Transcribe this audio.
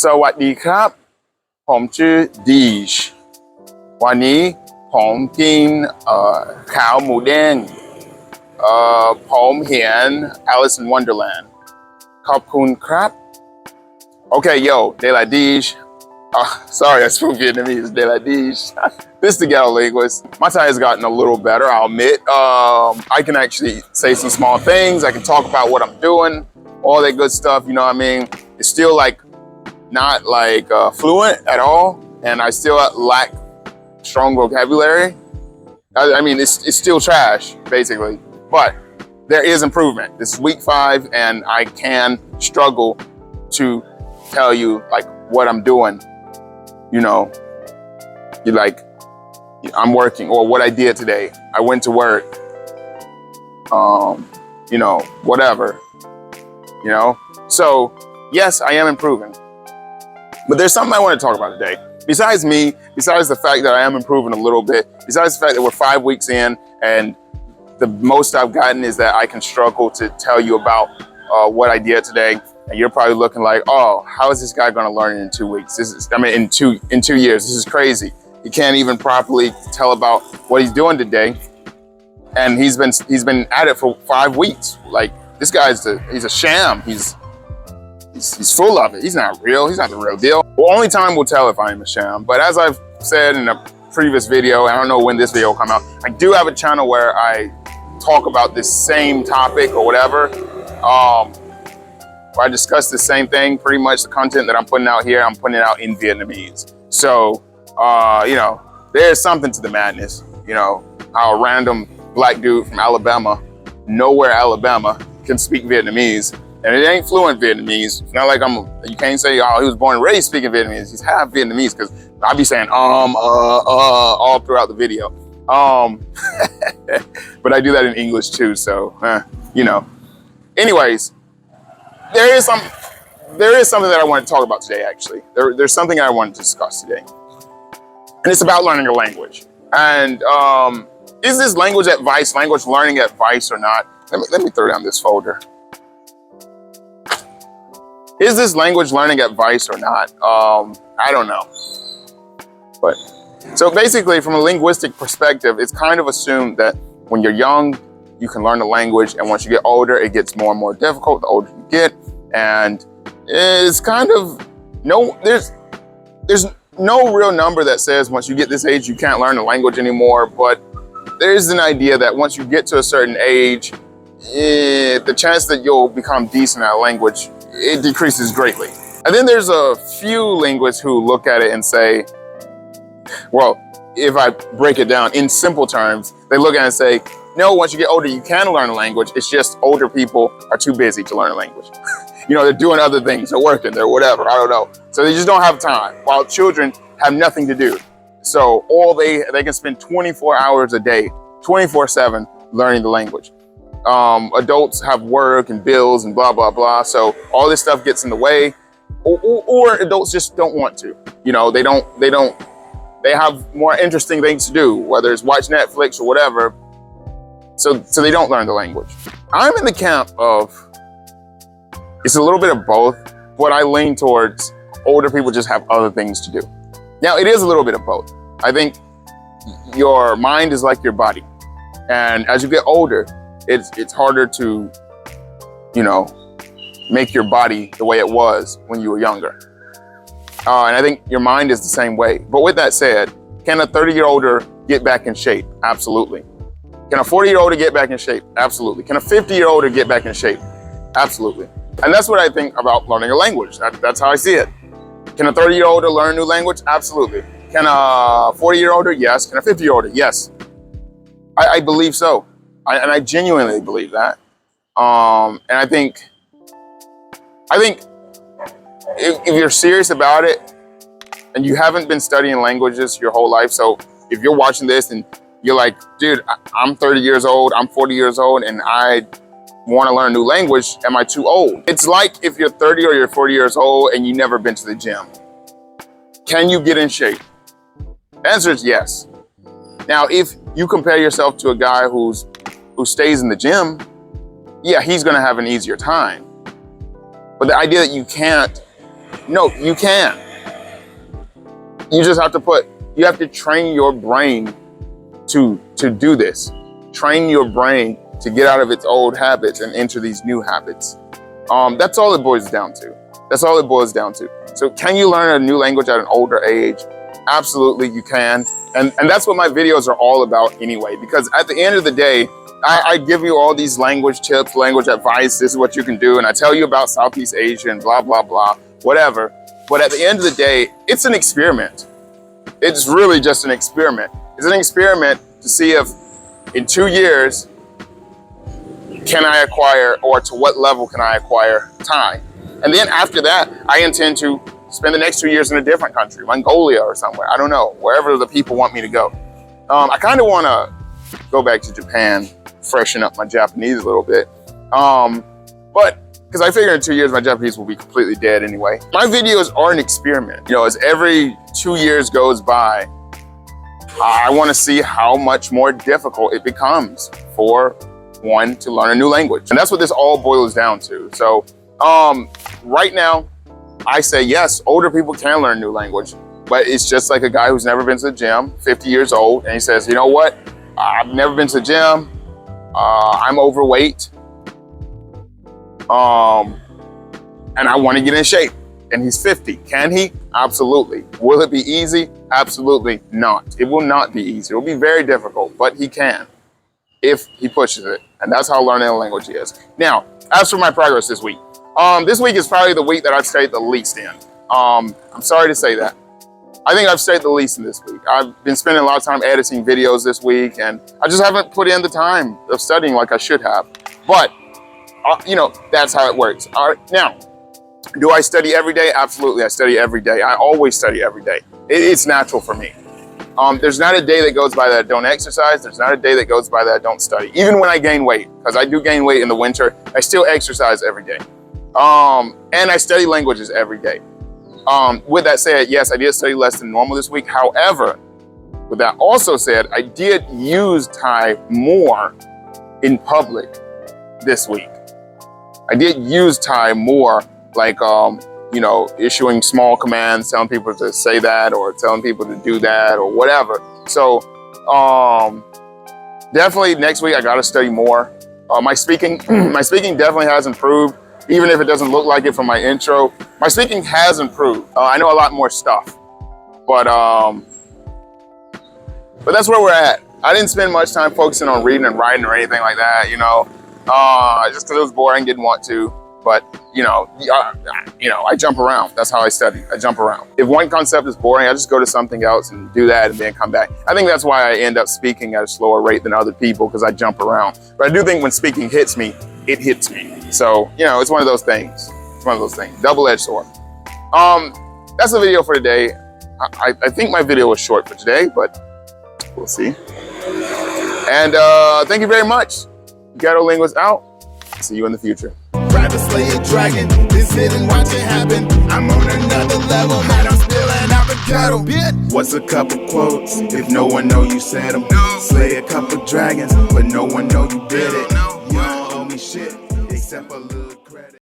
สวัสดีครับผมชื่อดีชวันนี้ผมกินข้าวหมูแดงผมเห็น Alice in Wonderland ขอบคุณครับ Okay, yo, de la Dij. Sorry, I spoke Vietnamese. De la Dij. This is the Ghetto Linguist. My Thai has gotten a little better, I'll admit. I can actually say some small things. I can talk about what I'm doing, all that good stuff, you know what I mean? It's still like not like fluent at all, and I still lack strong vocabulary. I mean, it's still trash, basically, but there is improvement. This is week 5, and I can struggle to tell you like what I'm doing, you know, I'm working, or what I did today. I went to work, you know, whatever, you know? So yes, I am improving, but there's something I want to talk about today. Besides me, besides the fact that I am improving a little bit, besides the fact that we're 5 weeks in, and the most I've gotten is that I can struggle to tell you about what I did today. And you're probably looking like, oh, how is this guy going to learn in 2 weeks? In 2 years, this is crazy. He can't even properly tell about what he's doing today. And he's been at it for 5 weeks. Like, this guy's he's a sham. He's full of it. He's not real. He's not the real deal. Well, only time will tell if I am a sham. But as I've said in a previous video, I don't know when this video will come out, I do have a channel where I talk about this same topic or whatever. I discuss the same thing, pretty much the content that I'm putting out here, I'm putting it out in Vietnamese. So, you know, there's something to the madness, you know, how a random black dude from Alabama, nowhere Alabama, can speak Vietnamese. And it ain't fluent Vietnamese. It's not like you can't say, oh, he was born and raised speaking Vietnamese. He's half Vietnamese, because I'll be saying, all throughout the video. But I do that in English too, so, you know. Anyways, there is something that I want to talk about today, actually. There's something I want to discuss today. And it's about learning a language. And is this language learning advice or not? Let me throw down this folder. Is this language learning advice or not? I don't know. But so basically, from a linguistic perspective, it's kind of assumed that when you're young, you can learn the language, and once you get older, it gets more and more difficult the older you get. And it's kind of there's no real number that says once you get this age, you can't learn the language anymore. But there's an idea that once you get to a certain age, the chance that you'll become decent at a language, it decreases greatly. And then there's a few linguists who look at it and say, well, if I break it down in simple terms, they look at it and say, no, once you get older, you can learn a language. It's just older people are too busy to learn a language. You know, they're doing other things, they're working, they're whatever, I don't know. So they just don't have time, while children have nothing to do. So they can spend 24 hours a day, 24/7 learning the language. Adults have work and bills and blah, blah, blah. So all this stuff gets in the way, or adults just don't want to. You know, they have more interesting things to do, whether it's watch Netflix or whatever. So they don't learn the language. I'm in the camp of, it's a little bit of both, but I lean towards older people just have other things to do. Now, it is a little bit of both. I think your mind is like your body. And as you get older, it's harder to, you know, make your body the way it was when you were younger. And I think your mind is the same way. But with that said, can a 30-year-older get back in shape? Absolutely. Can a 40-year-older get back in shape? Absolutely. Can a 50-year-older get back in shape? Absolutely. And that's what I think about learning a language. That's how I see it. Can a 30-year-older learn a new language? Absolutely. Can a 40-year-older? Yes. Can a 50-year-older? Yes. I believe so. And I genuinely believe that. And I think if you're serious about it and you haven't been studying languages your whole life, so if you're watching this and you're like, dude, I'm 30 years old, I'm 40 years old, and I want to learn a new language, am I too old? It's like if you're 30 or you're 40 years old and you've never been to the gym. Can you get in shape? The answer is yes. Now, if you compare yourself to a guy who stays in the gym, yeah, he's gonna have an easier time. But the idea that you can't No, you can. You just have to train your brain to do this. Train your brain to get out of its old habits and enter these new habits. That's all it boils down to. That's all it boils down to. So can you learn a new language at an older age? Absolutely, you can. And that's what my videos are all about anyway, because at the end of the day, I give you all these language tips, language advice, this is what you can do, and I tell you about Southeast Asia and blah, blah, blah, whatever. But at the end of the day, it's an experiment. It's really just an experiment. It's an experiment to see if in 2 years, can I acquire, or to what level can I acquire Thai? And then after that, I intend to spend the next 2 years in a different country, Mongolia or somewhere, I don't know, wherever the people want me to go. I kind of want to go back to Japan, freshen up my Japanese a little bit. But because I figure in 2 years, my Japanese will be completely dead anyway. My videos are an experiment. You know, as every 2 years goes by, I want to see how much more difficult it becomes for one to learn a new language. And that's what this all boils down to. So right now, I say, yes, older people can learn a new language, but it's just like a guy who's never been to the gym, 50 years old, and he says, you know what? I've never been to the gym. I'm overweight. And I want to get in shape. And he's 50. Can he? Absolutely. Will it be easy? Absolutely not. It will not be easy. It will be very difficult, but he can if he pushes it. And that's how learning a language is. Now, as for my progress this week is probably the week that I've studied the least in. I'm sorry to say that. I think I've studied the least in this week. I've been spending a lot of time editing videos this week, and I just haven't put in the time of studying like I should have. But, you know, that's how it works. All right, now, do I study every day? Absolutely, I study every day. I always study every day. It's natural for me. There's not a day that goes by that I don't exercise. There's not a day that goes by that I don't study. Even when I gain weight, because I do gain weight in the winter, I still exercise every day. And I study languages every day. With that said, yes, I did study less than normal this week. However, with that also said, I did use Thai more in public this week. I did use Thai more, like, you know, issuing small commands, telling people to say that or telling people to do that or whatever. So definitely next week I got to study more. My speaking definitely has improved. Even if it doesn't look like it from my intro, my speaking has improved. I know a lot more stuff, but that's where we're at. I didn't spend much time focusing on reading and writing or anything like that, you know, just because it was boring, didn't want to. But you know, I jump around. That's how I study. I jump around. If one concept is boring, I just go to something else and do that and then come back. I think that's why I end up speaking at a slower rate than other people, because I jump around. But I do think when speaking hits me, it hits me. So, you know, it's one of those things. It's one of those things. Double-edged sword. That's the video for today. I think my video was short for today, but we'll see. And thank you very much. Ghetto Linguist out. See you in the future. Rather slay a dragon than sit and watch it happen. I'm on another level, man, I'm spilling out the ghetto, bitch. What's a couple quotes if no one know you said them? Slay a couple dragons, but no one know you did it. You don't owe me shit except for